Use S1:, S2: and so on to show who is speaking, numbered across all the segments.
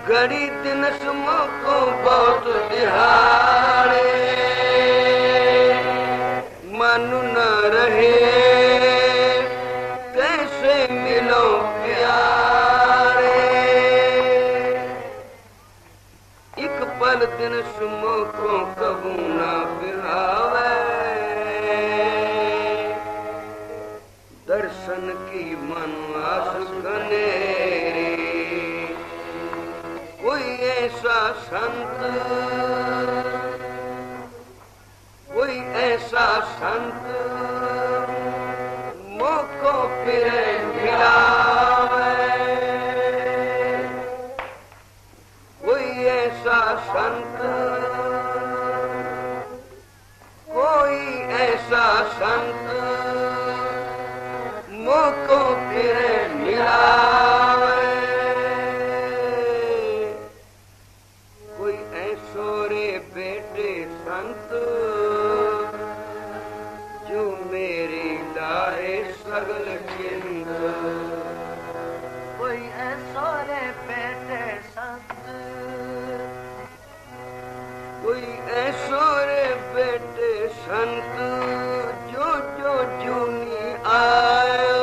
S1: घड़ी दिन को बहुत दिहाड़े मन न रहे कैसे मिलो प्यारे। एक पल दिन को कबू न बिहावे दर्शन की मन आस गनेरी। कोई ऐसा संत कोई ऐसा संत मोको फिर मिलावे। कोई ऐसा संत कोई ऐसा संत मोको फिर मिलावे। कोई ऐसो रे बेटे संत जो मेरी लाए सगल चिंत।
S2: कोई ऐसो रे बेटे संत
S1: कोई ऐसो रे बेटे संत जो जो जूनी आयो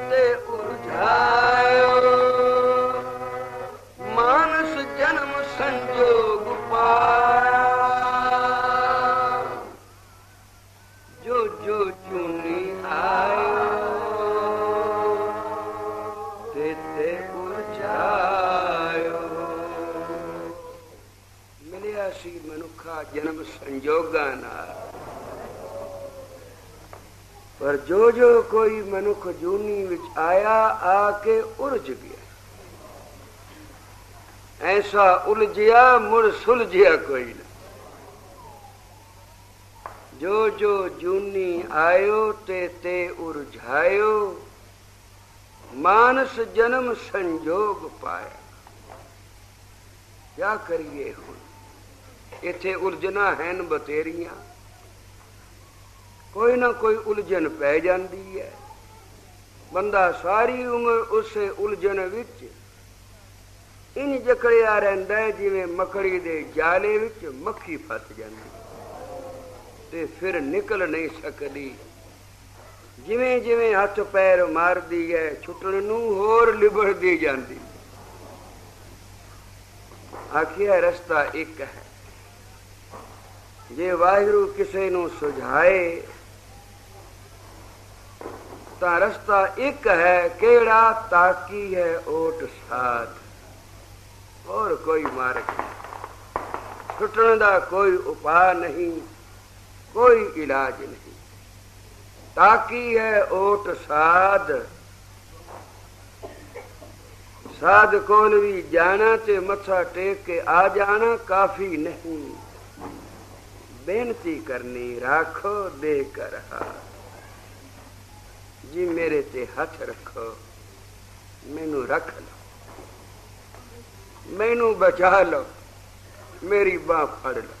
S1: ते उलझायो मानस जन्म संजोग पाया। जो जो चुनी आयो ते उलझायो। मिलिया सी मनुखा जन्म संजोगा नाल पर जो जो कोई मनुख जूनी विच आया आके उलझ गया। ऐसा उलझिया मुड़ सुलझिया कोई ना। जो जो जूनी आयो ते उलझायो मानस जन्म संजोग पाया। क्या करिए हुण इथे उलझना है न बतेरियां। कोई ना कोई उलझन पै जाती है। बंदा सारी उम्र उसे उलझन विच इन जकड़िया रहिंदा है जिवें मकड़ी दे जाले विच मक्खी फस जाती ते फिर निकल नहीं सकती। जिवें जिवें हथ पैर मारदी है छुटण नूं होर लिबड़दी जाती। आखिया रस्ता एक है जे वाहिगुरू किसे नूं सुझाए ता रस्ता एक है केड़ा ताकी है ओट साथ और कोई मार्ग नहीं। छुटण दा कोई उपाय नहीं कोई इलाज नहीं। ताकी है ओट साध साध कोल भी जाना ते मथा टेक के आ जाना काफी नहीं। बेनती करनी राखो दे कर हाथ जी मेरे ते हथ रखो मैनू रख लो मैनू बचा लो मेरी बाह फड़ लो।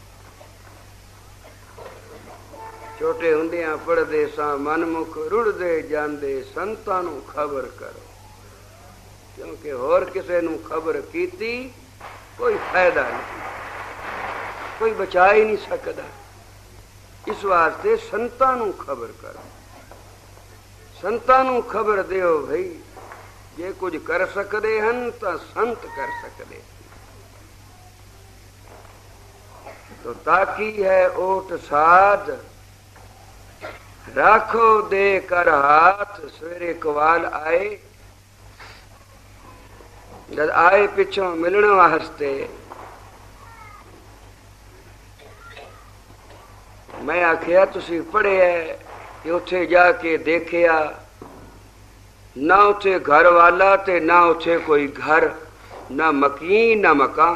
S1: छोटे हुंदियां पढ़दे सां मनमुख रुड़दे जांदे संतां नूं खबर करो क्योंकि होर किसे नूं खबर कीती कोई फायदा नहीं कोई बचा ही नहीं सकता। इस वास्ते संतां नूं खबर करो संतां नूं खबर दियो भाई जे कुछ कर सकते हैं तो संत कर सकते। तो ताकी है ओट साध राखो दे कर हाथ। सवेरे कवाल आए जब आए पिछों मिलने वास्ते मैं आखिया तुसी पढ़े है कि उथे जाके देखिया ना उथे घर वाला ते ना उथे कोई घर ना मकीन ना मकान।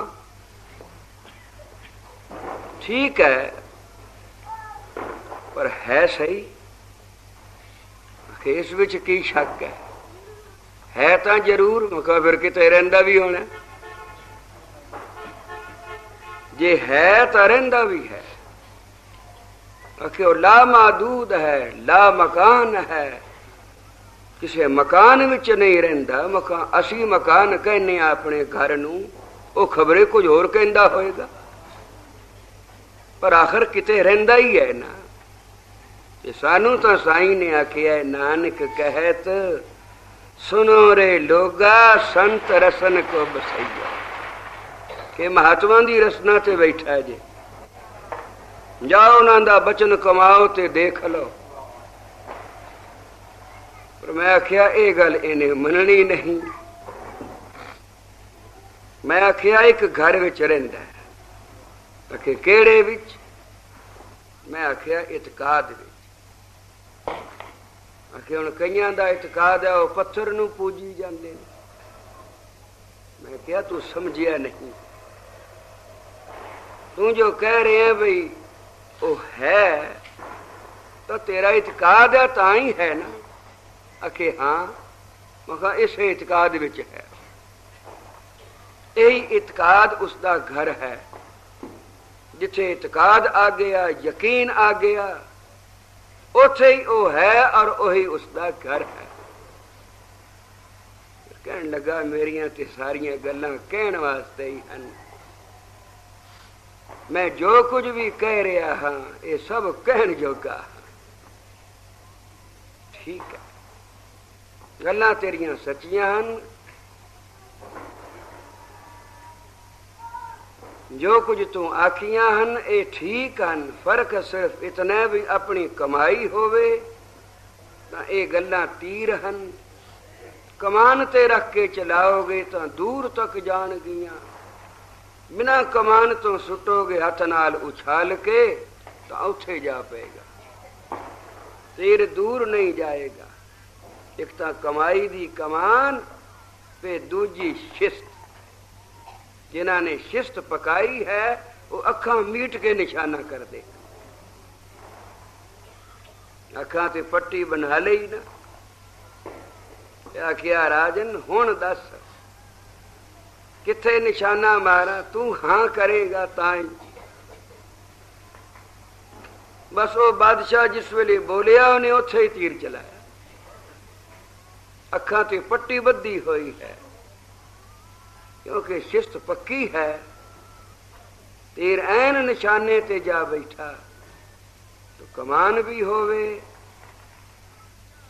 S1: ठीक है पर है सही कि इस विच की शक है तो जरूर मका फिर किते रहिंदा भी होना जे है तो रहिंदा भी है। ला मादूद है ला मकान है ਕਿਸੇ ਮਕਾਨ ਵਿੱਚ ਨਹੀਂ ਰਹਿੰਦਾ। ਮਕਾਨ ਅਸੀਂ ਮਕਾਨ ਕਹਿੰਦੇ ਆ ਆਪਣੇ ਘਰ ਨੂੰ, ਉਹ ਖਬਰੇ ਕੁਝ ਹੋਰ ਕਹਿੰਦਾ ਹੋਏਗਾ, ਪਰ ਆਖਰ ਕਿਤੇ ਰਹਿੰਦਾ ਹੀ ਹੈ ਨਾ। ਤੇ ਸਾਨੂੰ ਤਾਂ ਸਾਈਂ ਨੇ ਆਖਿਆ, ਨਾਨਕ ਕਹਿਤ ਸੁਨੋ ਰੇ ਲੋਗਾ ਸੰਤ ਰਸਨ ਕੋ ਬਸਈਆ, ਕਿ ਮਹਾਤਮਾ ਦੀ ਰਸਨਾ ਤੇ ਬੈਠਾ ਜੇ, ਜਾਓ ਉਹਨਾਂ ਦਾ ਬਚਨ ਕਮਾਓ ਤੇ ਦੇਖ ਲਓ। ਪਰ ਮੈਂ ਆਖਿਆ ਇਹ ਗੱਲ ਇਹਨੇ ਮੰਨਣੀ ਨਹੀਂ। ਮੈਂ ਆਖਿਆ ਇੱਕ ਘਰ ਵਿੱਚ ਰਹਿੰਦਾ ਹੈ। ਆਖੇ ਕਿਹੜੇ ਵਿੱਚ? ਮੈਂ ਆਖਿਆ ਇਤਕਾਦ ਵਿੱਚ। ਆਖੇ ਹੁਣ ਕਈਆਂ ਦਾ ਇਤਕਾਦ ਹੈ ਉਹ ਪੱਥਰ ਨੂੰ ਪੂਜੀ ਜਾਂਦੇ ਨੇ। ਮੈਂ ਕਿਹਾ ਤੂੰ ਸਮਝਿਆ ਨਹੀਂ, ਤੂੰ ਜੋ ਕਹਿ ਰਿਹਾ ਬਈ ਉਹ ਹੈ ਤਾਂ ਤੇਰਾ ਇਤਕਾਦ ਹੈ ਤਾਂ ਹੀ ਹੈ ਨਾ। ਆਖੇ ਹਾਂ। ਮੈਂ ਕਿਹਾ ਇਸੇ ਇਤਕਾਦ ਵਿੱਚ ਹੈ। ਇਹੀ ਇਤਕਾਦ ਉਸਦਾ ਘਰ ਹੈ। ਜਿੱਥੇ ਇਤਕਾਦ ਆ ਗਿਆ, ਯਕੀਨ ਆ ਗਿਆ, ਉੱਥੇ ਹੀ ਉਹ ਹੈ ਔਰ ਉਹੀ ਉਸਦਾ ਘਰ ਹੈ। ਕਹਿਣ ਲੱਗਾ ਮੇਰੀਆਂ ਤੇ ਸਾਰੀਆਂ ਗੱਲਾਂ ਕਹਿਣ ਵਾਸਤੇ ਹੀ ਹਨ। ਮੈਂ ਜੋ ਕੁਝ ਵੀ ਕਹਿ ਰਿਹਾ ਹਾਂ ਇਹ ਸਭ ਕਹਿਣ ਜੋਗਾ। ਠੀਕ ਹੈ, ਗੱਲਾਂ ਤੇਰੀਆਂ ਸੱਚੀਆਂ ਹਨ। ਜੋ ਕੁਝ ਤੂੰ ਆਖੀਆਂ ਹਨ ਇਹ ਠੀਕ ਹਨ। ਫਰਕ ਸਿਰਫ ਇਤਨਾ ਵੀ ਆਪਣੀ ਕਮਾਈ ਹੋਵੇ ਤਾਂ ਇਹ ਗੱਲਾਂ ਤੀਰ ਹਨ। ਕਮਾਨ ਤੇ ਰੱਖ ਕੇ ਚਲਾਓਗੇ ਤਾਂ ਦੂਰ ਤੱਕ ਜਾਣਗੀਆਂ। ਬਿਨਾਂ ਕਮਾਨ ਤੋਂ ਸੁੱਟੋਗੇ ਹੱਥ ਨਾਲ ਉਛਾਲ ਕੇ ਤਾਂ ਉੱਥੇ ਜਾ ਪਏਗਾ, ਤੀਰ ਦੂਰ ਨਹੀਂ ਜਾਏਗਾ। ਇੱਕ ਤਾਂ ਕਮਾਈ ਦੀ ਕਮਾਨ ਤੇ ਦੂਜੀ ਸ਼ਿਸਤ। ਜਿਨ੍ਹਾਂ ਨੇ ਸ਼ਿਸਤ ਪਕਾਈ ਹੈ ਉਹ ਅੱਖਾਂ ਮੀਟ ਕੇ ਨਿਸ਼ਾਨਾ ਕਰਦੇ। ਅੱਖਾਂ ਤੇ ਪੱਟੀ ਬਣਾ ਲਈ ਨਾ। ਆਖਿਆ ਰਾਜਨ ਹੁਣ ਦੱਸ ਕਿੱਥੇ ਨਿਸ਼ਾਨਾ ਮਾਰਾਂ? ਤੂੰ ਹਾਂ ਕਰੇਗਾ ਤਾਂ ਹੀ। ਬਸ ਉਹ ਬਾਦਸ਼ਾਹ ਜਿਸ ਵੇਲੇ ਬੋਲਿਆ ਉਹਨੇ ਉੱਥੇ ਹੀ ਤੀਰ ਚਲਾਇਆ। ਅੱਖਾਂ ਤੇ ਪੱਟੀ ਬੱਧੀ ਹੋਈ ਹੈ क्योंकि शिस्त पक्की है। तीर ऐन निशाने ते जा बैठा तो कमान भी होवे,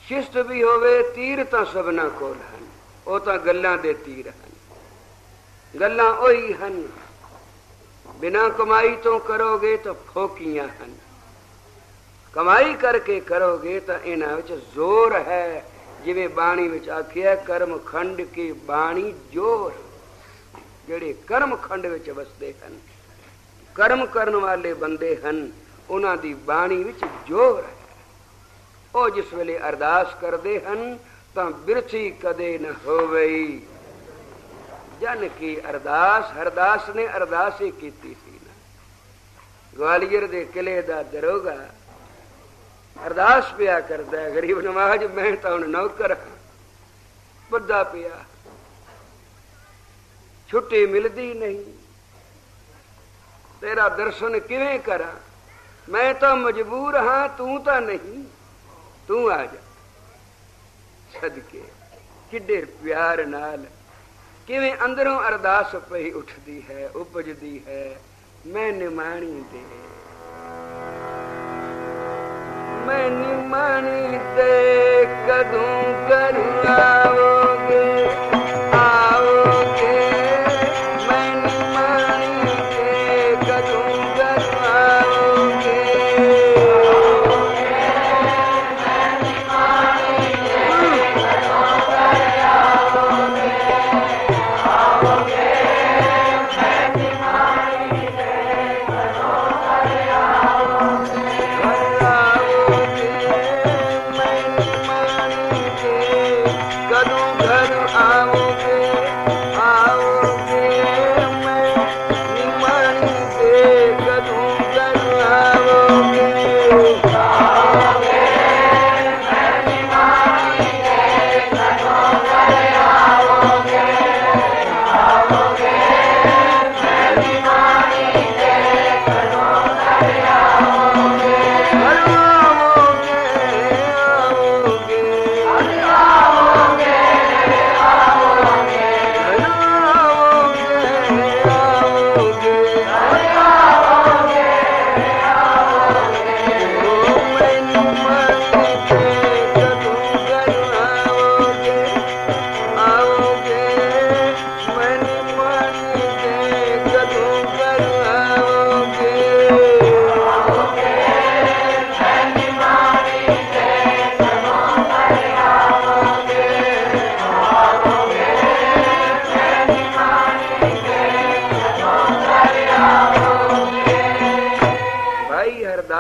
S1: शिस्त भी होवे। तीर तां सबना कोल हन, ओ तां गल्लां दे तीर हन। गल्लां ओही हन, बिना कमाई तो करोगे तो फोकियां हन, कमाई करके करोगे तो इन्हां विच जोर है। जिवें बाणी विच आखिया कर्म खंड की बाणी जोर। ਜਿਹੜੇ ਕਰਮ ਖੰਡ ਵਿੱਚ ਵਸਦੇ ਹਨ, ਕਰਮ ਕਰਨ ਵਾਲੇ ਬੰਦੇ ਹਨ, ਉਹਨਾਂ ਦੀ ਬਾਣੀ ਵਿੱਚ ਜੋਰ ਹੈ। ਉਹ ਜਿਸ ਵੇਲੇ ਅਰਦਾਸ ਕਰਦੇ ਹਨ ਤਾਂ ਬਿਰਥੀ ਕਦੇ ਨਾ ਹੋਵੇ। ਜਨ ਕੀ ਅਰਦਾਸ ਹਰਦਾਸ ਨੇ ਅਰਦਾਸ ਹੀ ਕੀਤੀ ਸੀ ਨਾ। ਗਵਾਲੀਅਰ ਦੇ ਕਿਲੇ ਦਾ ਦਰੋਗਾ ਅਰਦਾਸ ਪਿਆ ਕਰਦਾ ਹੈ, ਗਰੀਬ ਨਵਾਜ ਮੈਂ ਤਾਂ ਹੁਣ ਨੌਕਰ ਹਾਂ, ਬੱਧਾ ਪਿਆ, ਛੁੱਟੀ ਮਿਲਦੀ ਨਹੀਂ, ਤੇਰਾ ਦਰਸ਼ਨ ਕਿਵੇਂ ਕਰਾਂ? ਮੈਂ ਤਾਂ ਮਜਬੂਰ ਹਾਂ, ਤੂੰ ਤਾਂ ਨਹੀਂ, ਤੂੰ ਆ ਜਾ। ਸਦਕੇ ਕਿੱਡੇ ਪਿਆਰ ਨਾਲ ਕਿਵੇਂ ਅੰਦਰੋਂ ਅਰਦਾਸ ਪਈ ਉੱਠਦੀ ਹੈ, ਉਪਜਦੀ ਹੈ। ਮੈਂ ਨਿਮਾਣੀ ਦੇ, ਮੈਂ ਨਿਮਾਣੀ ਦੇ ਕਦੋਂ ਕਰੂ ਆਓਗੇ, ਆਓਗੇ।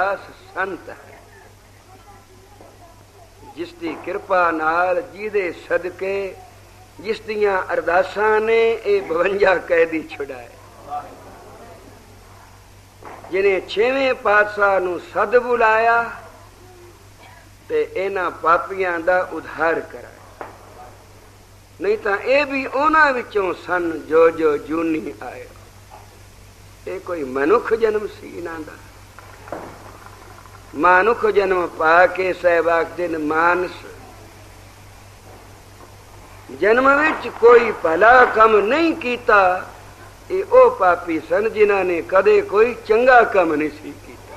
S1: हरदास संत है, जिसकी कृपा नाल जिहदे सदके जिस दियां अरदासां ने ये 52 कैदी छुड़ाए, जिन्हें 6वें पातशाह नूं सद बुलाया ते इन्हां पापियां दा उद्धार कराया। नहीं तो ये भी उन्हां विचों सन जो जो जूनी आए। ये कोई मनुख जन्म सी इन्हां दा। मानुख जन्म पा के सहबाग दिन मानस जन्म विच कोई भला कम नहीं कीता। ये ओ पापी सन जिन्हां ने कदे कोई चंगा कम नहीं सी कीता।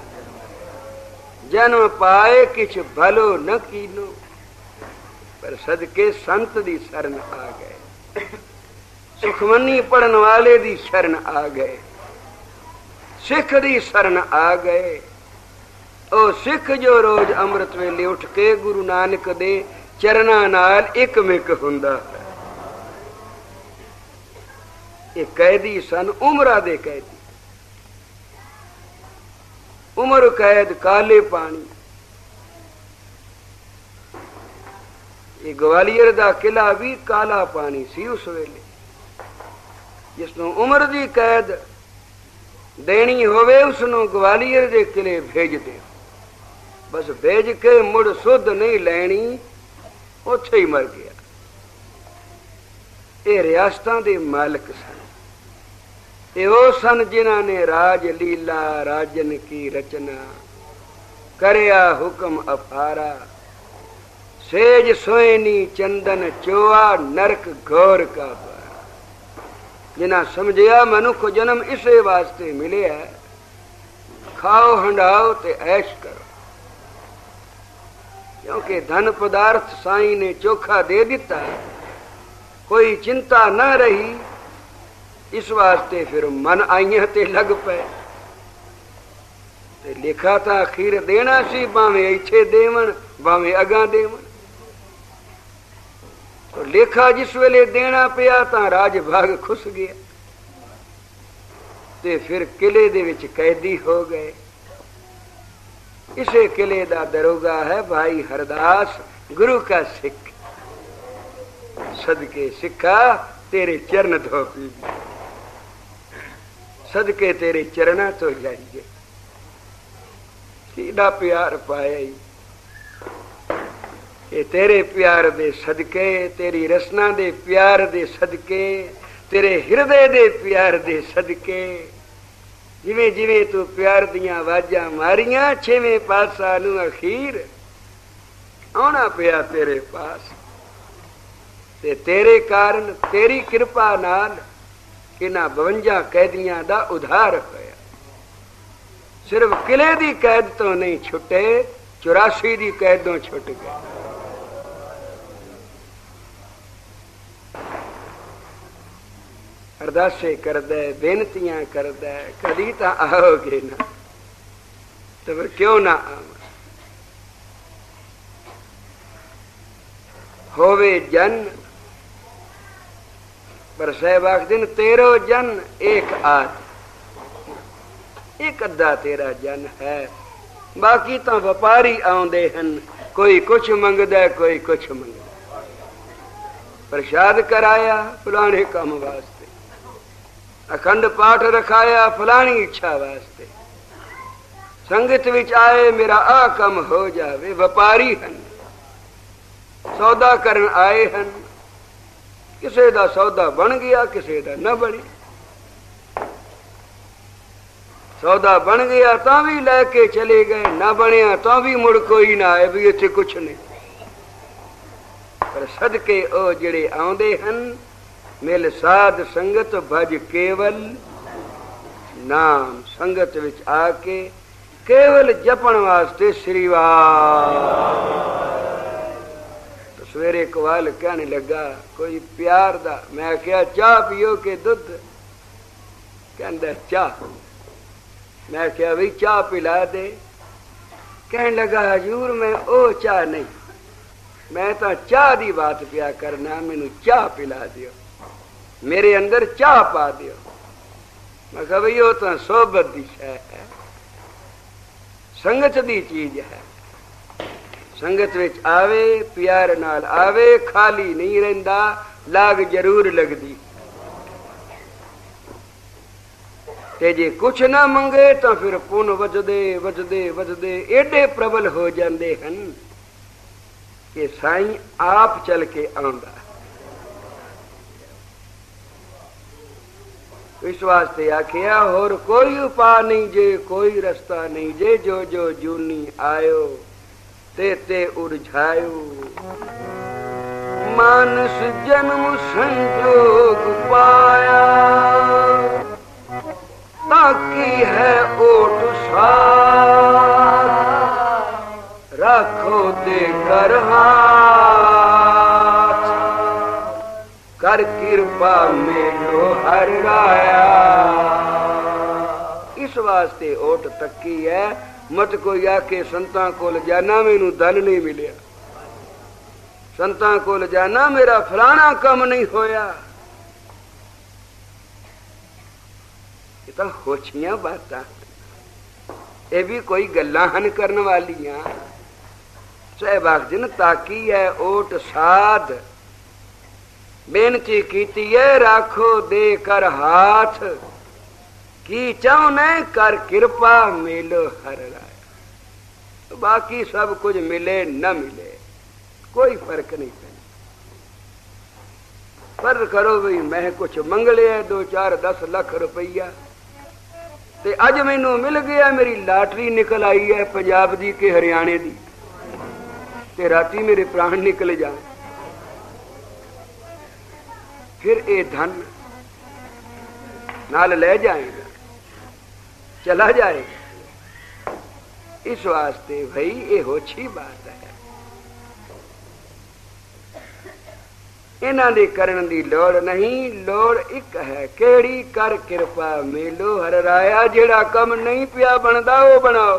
S1: जन्म पाए किछ भलो न कीनो, पर सदके संत दी शरण आ गए, सुखमनी पढ़न वाले दी शरण आ गए, सिख दी शरण आ गए। ओ सिख जो रोज अमृत वेले उठ के गुरु नानक दे चरना नाल एक मिक हुंदा है। ये कैदी सन उमरा दे कैदी, उमर कैद काले पानी। ये ग्वालियर दा किला भी काला पानी सी उस वेले। जिसनों उमर दी कैद देनी होवे उसनों ग्वालियर दे किले भेज दे, बस भेज के मुड़ सुध नहीं लैनी, उत्थे ही मर गया। ये रियासतां दे मालिक सन। ये वो सन जिन्हां ने राज लीला राजन की रचना, करया हुक्म अपारा, सेज सोयनी चंदन चोआ नरक घोर का द्वारा। जिन्हां समझिया मनुख जन्म इसे वास्ते मिले है, खाओ हंडाओ ते ऐश करो। क्योंकि धन पदार्थ साईं ने चोखा दे दिता, कोई चिंता न रही। इस वास्ते फिर मन आइया ते लग पे ते लिखा था खीर देना सी, भावे इथे देवन भावे अगा देवन। तो लेखा जिस वेले देना पिया तां राज भाग खुस गया ते फिर किले दे विच कैदी हो गए। इसे किले दा दरोगा है भाई हरदास, गुरु का सिख। सदके सिखा तेरे चरण धोपी, सदके तेरे चरणा तो जाइए। सीधा प्यार पाया ही, ये तेरे प्यार दे सदके, तेरी रसना दे प्यार दे सदके, तेरे हृदय दे प्यार दे सदके, जिवें जिवें तू प्यार दियां आवाजां मारियां, 6वें पातशाह नूं अखीर आना पिया तेरे पास। ते तेरे कारण तेरी कृपा नाल इन्हां 52 कैदियां दा उद्धार होया। सिर्फ किले दी कैद तो नहीं छुटे, 84 दी कैदों छुट गए। अरदासे करदा है, बेनतियां करदा है, कदी तां आओगे ना, तो फिर क्यों ना आवां। होवे जन पर सहबाग दिन तेरो जन एक आद, एक अद्धा तेरा जन है। बाकी तो व्यापारी आउंदे हन, कोई कुछ मंगदा कोई कुछ मंगदा। प्रसाद कराया फलाने काम वास्ते, अखंड पाठ रखाया फलानी इच्छा वास्ते, संगत विच आए मेरा आ कम हो जावे। व्यापारी हन, सौदा करन आए हन, किसे दा सौदा बन गया किसे दा न बने। सौदा बन गया तो भी लैके चले गए, न बनया तो भी मुड़ कोई ना आए भी इत्थे कुछ नहीं। पर सदके ओ जिहड़े आउंदे हन, मिल साध संगत भज केवल नाम। संगत विच आके केवल जपण वास्ते श्रीवास। सवेरे कवाल कहने लगा कोई प्यार दा, मैं क्या चाह पियो के दुध, कहंदा चाह। मैं क्या भी चाह पिला दे, कहने लगा हजूर मैं ओ चाह नहीं, मैं तो चाह दी बात पिया करना, मैनू चाह पिला दियो, मेरे अंदर चाह पा दियो। मैं कहा भाई वो तो सोबत दी शय है, संगत दी चीज है। संगत विच आवे, प्यार नाल आवे, खाली नहीं रहिंदा, लाग जरूर लगदी। ते जे कुछ ना मंगे तो फिर पुन वजदे वजदे वजदे एडे प्रबल हो जाते हैं कि साईं आप चल के आंदा। इस वास्ते आखिया होर कोई उपाय नहीं जे, कोई रास्ता नहीं जे, जो जो जूनी आयो ते ते उलझायो। मानस जन्म संजोग पाया, ताकी है ओट साथ, रखो दे कर हाथ, कर कृपा मेलो हर राया। इस वास्ते ओट तकी है, मत कोई आके संतां कोल जाना मैनू धन नहीं मिलिया, संतां कोल जाना मेरा फलाना कम नहीं होया। ये तो होछियां बातां, ये भी कोई गल्लां हन करन वालियां। सहबाग जिन ताकी है ओट साध, बेनती कीती है राखो दे कर हाथ, की चाहने कर कृपा मिलो हर राय। बाकी सब कुछ मिले न मिले कोई फर्क नहीं पैंदा। पर करो भी मैं कुछ मंग लिया 2 4 10 लाख रुपया, ते अज मैनू मिल गया, मेरी लाटरी निकल आई है पंजाब दी के हरियाणे दी, ते राती मेरे प्राण निकल जाए, फिर ये धन नाल ले जाएगा, चला जाएगा। इस वास्ते भाई ये होछी बात है, इन्हां दे करन दी लोड़ नहीं। लोड़ एक है, केड़ी कर कृपा मेलो हर राया। जेड़ा कम नहीं पिया बनदा वो बनाओ,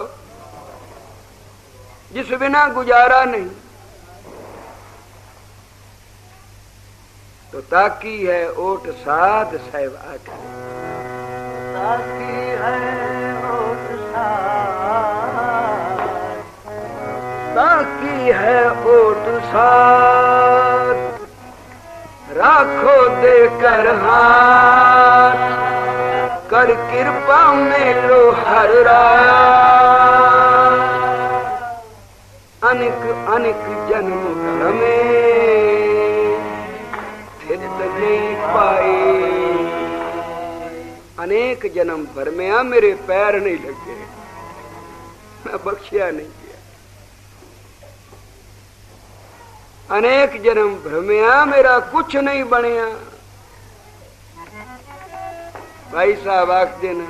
S1: जिस बिना गुजारा नहीं। तो ताकी है ओट साध साहिब आके,
S2: ताकी है ओट साध,
S1: ताकी है ओट साध, राखो दे कर हाथ, कर कृपा मेलो हर राया। अनेक अनेक जन्म भ्रमे नहीं पाए, अनेक जन्म भर में मेरे पैर नहीं लगे, मैं बख्शिया नहीं किया। अनेक जन्म भ्रमिया मेरा कुछ नहीं बनया। भाई साहब आखदे न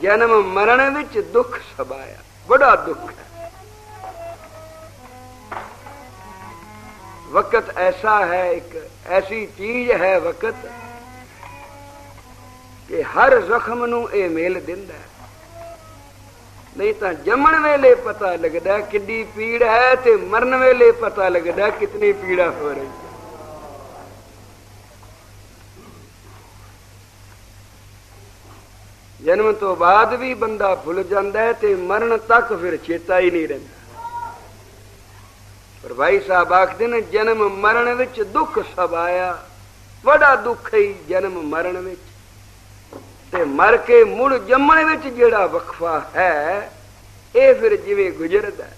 S1: जन्म मरण विच दुख सबाया, बड़ा दुख है। वक्त ऐसा है, एक ऐसी चीज है वक्त कि हर जख्म नू ये मेल दिंदा। नहीं तो जमन वेले पता लगदा किड्डी पीड़ है, ते मरन वेले पता लगदा कितनी पीड़ा हो रही है। जन्म तो बाद भी बंदा भुल जाता है, ते मरण तक फिर चेता ही नहीं रहता। पर भाई साहब आखदे ने जन्म मरण विच दुख सब आया, बड़ा दुख है जन्म मरण विच, ते मर के मुड़ जम्मण विच जेड़ा वक्फा है, ये फिर जिवें गुजरदा।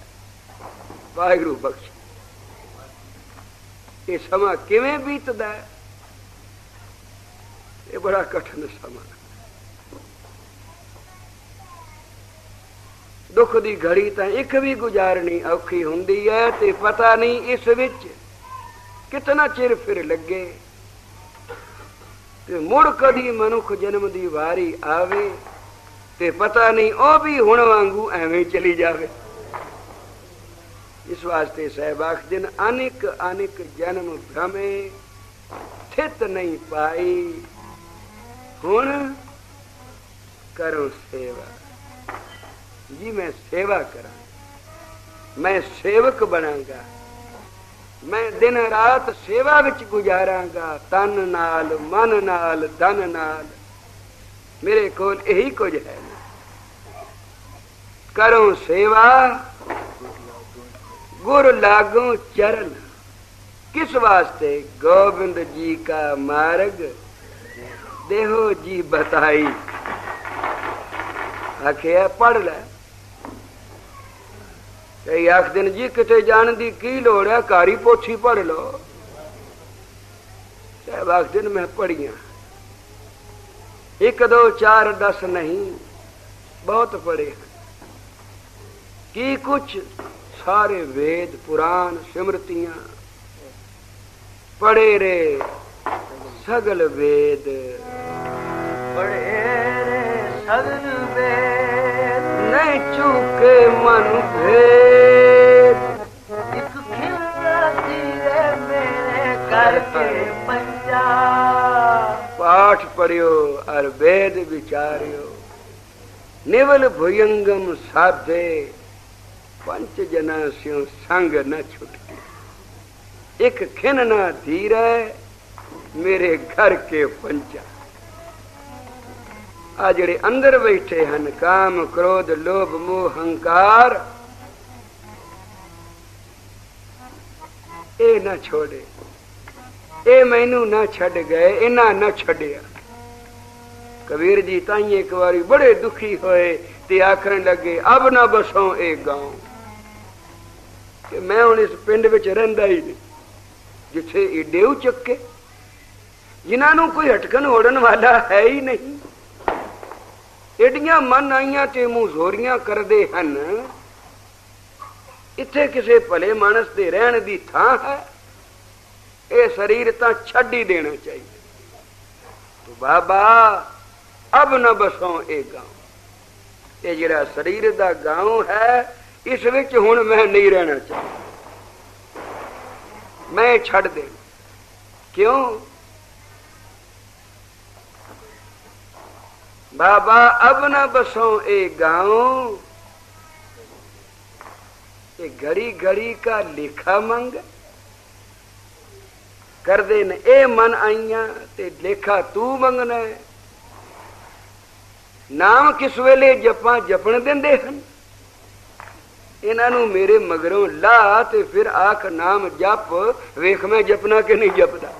S1: वाहिगुरू बख्श, ये समा किवें बीतदा है, ये बड़ा कठिन समा। दुख दी घड़ी तो एक भी गुजारनी औखी हुंदी है, ते पता नहीं इस विच कितना चिर फिर लगे, ते मुड़ कदी मनुख जन्म दी वारी आवे, ते पता नहीं ओ भी हुण वांगू एवें चली जावे। इस वास्ते सहबाख दिन अनेक अनेक जन्म भ्रमे स्थित नहीं पाई, हुण करो सेवा जी। मैं सेवा करा, मैं सेवक बनांगा, मैं दिन रात सेवा विच गुजारांगा, तन नाल मन नाल धन नाल। मेरे कोल यही कुछ है। करो सेवा गुर लागो चरण। किस वास्ते? गोविंद जी का मार्ग देहो जी बताई। आखिया पढ़ ले। कई आख दिन जी किते जान दी की लोड़ है, कारी पोथी पढ़ लो। साहब आख दिन मैं पढ़िया 1 2 4 10 नहीं, बहुत पढ़े की कुछ सारे वेद पुराण स्मृतियां पढ़े रे सगल वेद।
S2: पढ़े रे सगल वेद
S1: नहीं चूके मन भेद।
S2: एक खिलता धीरे मेरे करके पंजा।
S1: पाठ पढ़ियो और वेद विचारियो। निवल भुयंगम साधे पंच जना स्यों संग न छुटके। एक खिन ना धीरे मेरे घर के पंचा। आ जेड़े अंदर बैठे हन काम क्रोध लोभ मोह अहंकार, ए ना छोड़े। ए मैनू ना छड़ गए, इना ना छड़िया। कबीर जी ताई एक बारी बड़े दुखी होए ते आखन लगे अब ना बसों ए गांव कि मैं हुण इस पिंड विच रहिंदा ही नहीं जिथे ईडेऊ चुके जिन्हों कोई हटकन होड़न वाला है ही नहीं। एडियां मन आईयां ते मुंह जोरियां करदे हन। इत्थे किसे भले मानस दे रहन दी थां है। ये शरीर तां छड्ड ही देना चाहिए। तो बाबा अब न बसों ए गांव। ये जिहड़ा शरीर दा गांव है इस विच हुण मैं नहीं रहना चाहता, मैं छड़ दे। क्यों बाबा? अब न बसों ए गांव। ये घड़ी घड़ी का लेखा मंग कर दे न। ए मन आईया ते लेखा तू मंगना है। नाम किस वेले जपा जपन देंदे हन। इन्हों मेरे मगरों ला ते फिर आख नाम जप वेख मैं जपना कि नहीं जपदा।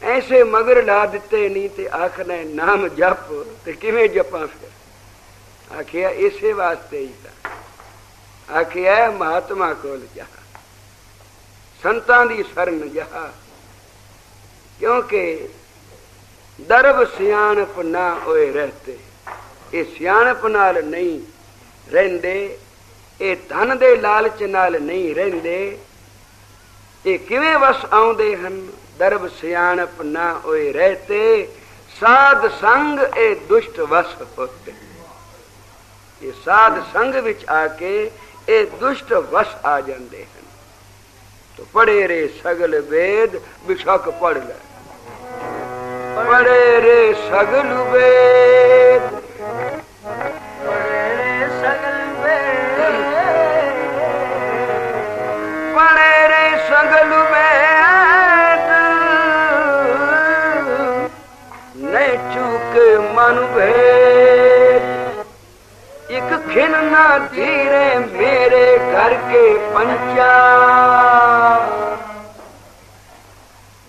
S1: ऐसे मगर ला दिते नहीं ते आखना नाम जप ते किवें जपा। फिर आखिया इसे वास्ते ही था। आखिया महात्मा कोल जा, संतां दी शरण जा। क्योंकि दरब सियाणप ना होए रहते। ये सियाणप नाल नहीं रहंदे, ये धन दे लालच नाल नहीं रहंदे। ये किवें वस आउंदे हन? दरब सियाणप ना होए रहते, साध संग ए दुष्ट वस होते। ये साध संग विच आके ए दुष्ट वस आ जांदे हन। तो पढ़े रे सगल वेद बिशक पढ़ ले। पढ़े रे सगल वेद,
S2: पढ़े रे सगल वेद,
S1: पढ़े रे सगल वेद। न चूक मन भेद। एक खिन ना धीरे मेरे घर के पंचा।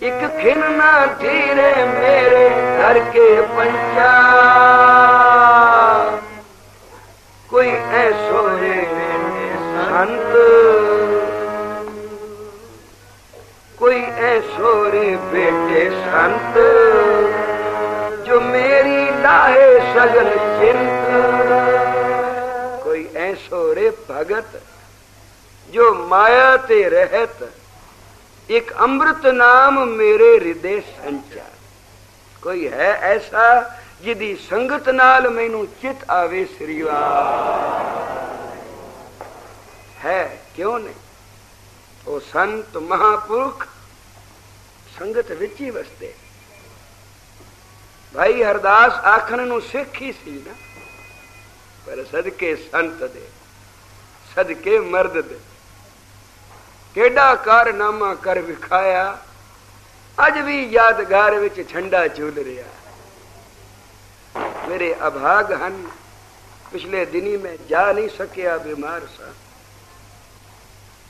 S1: एक खिन ना धीरे मेरे घर के पंचा। कोई ऐसो रे संत, कोई ऐसो रे बेटे संत जो मेरी लाहे सगल चिंत। कोई ऐसो रे भगत जो माया ते रहत एक अमृत नाम मेरे हृदय संचार। कोई है ऐसा जिदी संगत नाल मैनू चित आवे श्रीवा है? क्यों नहीं? ओ संत महापुरुष संगत विच ही वसते। भाई हरदास आखन नू सिख ही सी ना, पर सदके संत दे, सदके मर्द दे केड़ा कारनामा कर विखाया। अज भी यादगार विच झंडा झूल रहा। मेरे अभाग हन, पिछले दिनी में जा नहीं सकिया बीमार सा।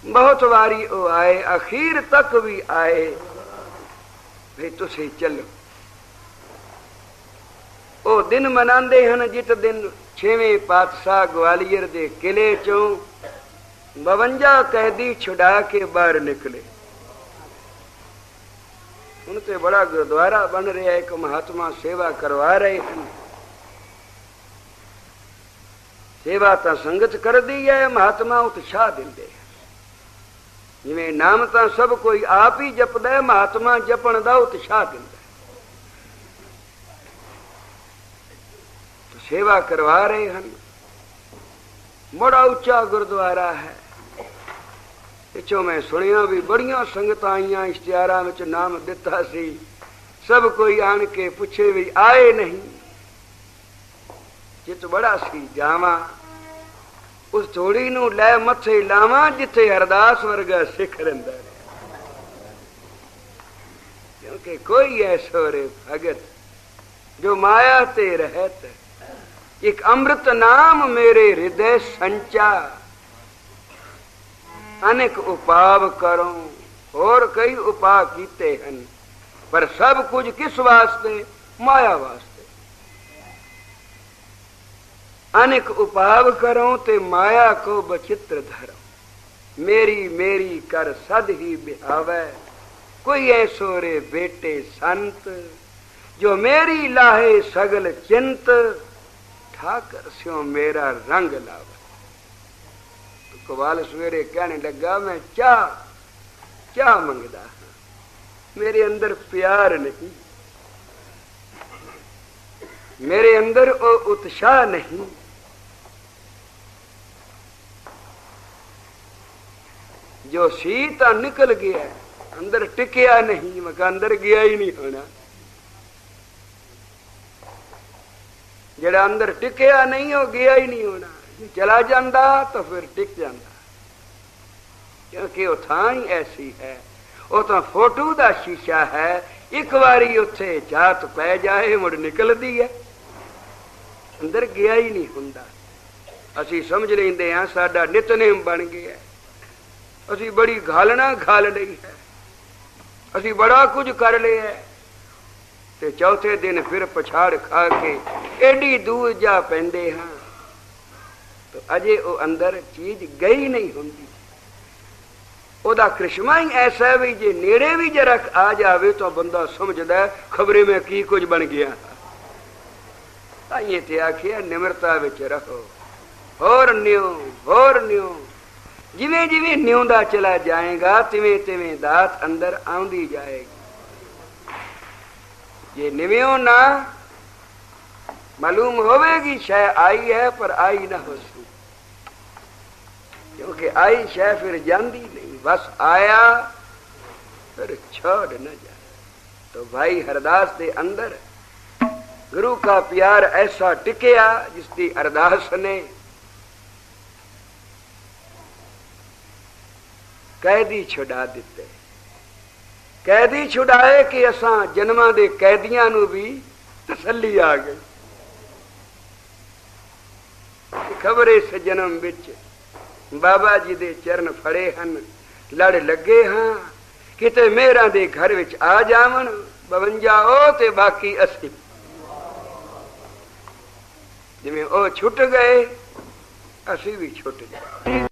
S1: बहुत वारी ओ आए, अखीर तक भी आए, भाई तुसी चलो। ओ दिन मनांदे हन जित दिन 6वें पातशाह ग्वालियर दे किले चों 52 कैदी छुड़ा के बाहर निकले। उनते बड़ा गुरुद्वारा बन रहा है, एक महात्मा सेवा करवा रहे हैं। सेवा तो संगत कर दी है, महात्मा उत्साह देंगे। जिमें नाम तो सब कोई आप ही जपद है, महात्मा जपन का उत्साह देंगे। तो सेवा करवा रहे हैं। बड़ा उच्चा गुरुद्वारा है। पिछों मैं सुनिया भी बड़िया संगत आईया, इश्तिहारा में नाम दिता सी, सब कोई आन के पूछे भी आए नहीं। जित बड़ा सी जावा, उस थोड़ी नू लै मथे लावा जिथे अरदास वर्गा सिख रहिंदा है। क्योंकि कोई ऐसो रे भगत जो माया ते रहत, एक अमृत नाम मेरे हृदय संचा। अनेक उपाव करो, और कई उपाय कीते हैं, पर सब कुछ किस वास्ते? माया वास्ते। अनेक उपाव करो ते माया को बचित्र धरो। मेरी मेरी कर सद ही बिहावे, कोई ऐसो रे बेटे संत, जो मेरी लाहे सगल चिंत, ठाकर स्यों मेरा रंग लावे। कवाल सवेरे कहने लगा, मैं क्या मंगदा हाँ, मेरे अंदर प्यार नहीं, मेरे अंदर वो उत्साह नहीं। जो सीता निकल गया, अंदर टिकया नहीं, मगर अंदर गया ही नहीं होना। जेड़ा अंदर टिकया नहीं, हो गया ही नहीं होना। चला जाता तो फिर टिक जाता, क्योंकि वो थां ही ऐसी है। वो तो फोटो का शीशा है, एक बारी उथे जात पै जाए मुड़ निकलती है, अंदर गया ही नहीं हुंदा। असी समझ लेंदे हां साडा नितनेम बन गया, असी बड़ी घालना घाल ली है, असी बड़ा कुछ कर लिया, ते चौथे दिन फिर पछाड़ खा के एडी दूर जा पैंदे हां, तो अजे वो अंदर चीज गई नहीं होंगी। ओदा करिश्मा ही ऐसा है भी जे नेड़े भी जरा आ जावे तो बंदा समझदा है खबरे में की कुछ बन गया। ताइए ते आखिया निमरता विच रहो, होर न्यो जिवें जिवें न्योंदा चला जाएगा तिवें तिवें दात अंदर आउंदी जाएगी। ये निव्यों ना मालूम होवेगी शय आई है, पर आई ना हो सी, क्योंकि आई शय फिर जाती नहीं, बस आया फिर छोड़ न जाए। तो भाई हरदास के अंदर गुरु का प्यार ऐसा टिकया जिसकी अरदास ने कैदी छुड़ा दिते। कैदी छुड़ाए कि असा जन्मां दे कैदियां नू भी तसल्ली आ गई। खबर इस जन्म विच बाबा जी दे चरण फड़े हन, लड़ लगे हाँ, किते मेरा दे घर विच आ जावन 52 ओ ते बाकी 80। जिवें ओ छुट गए असी भी छुट गए।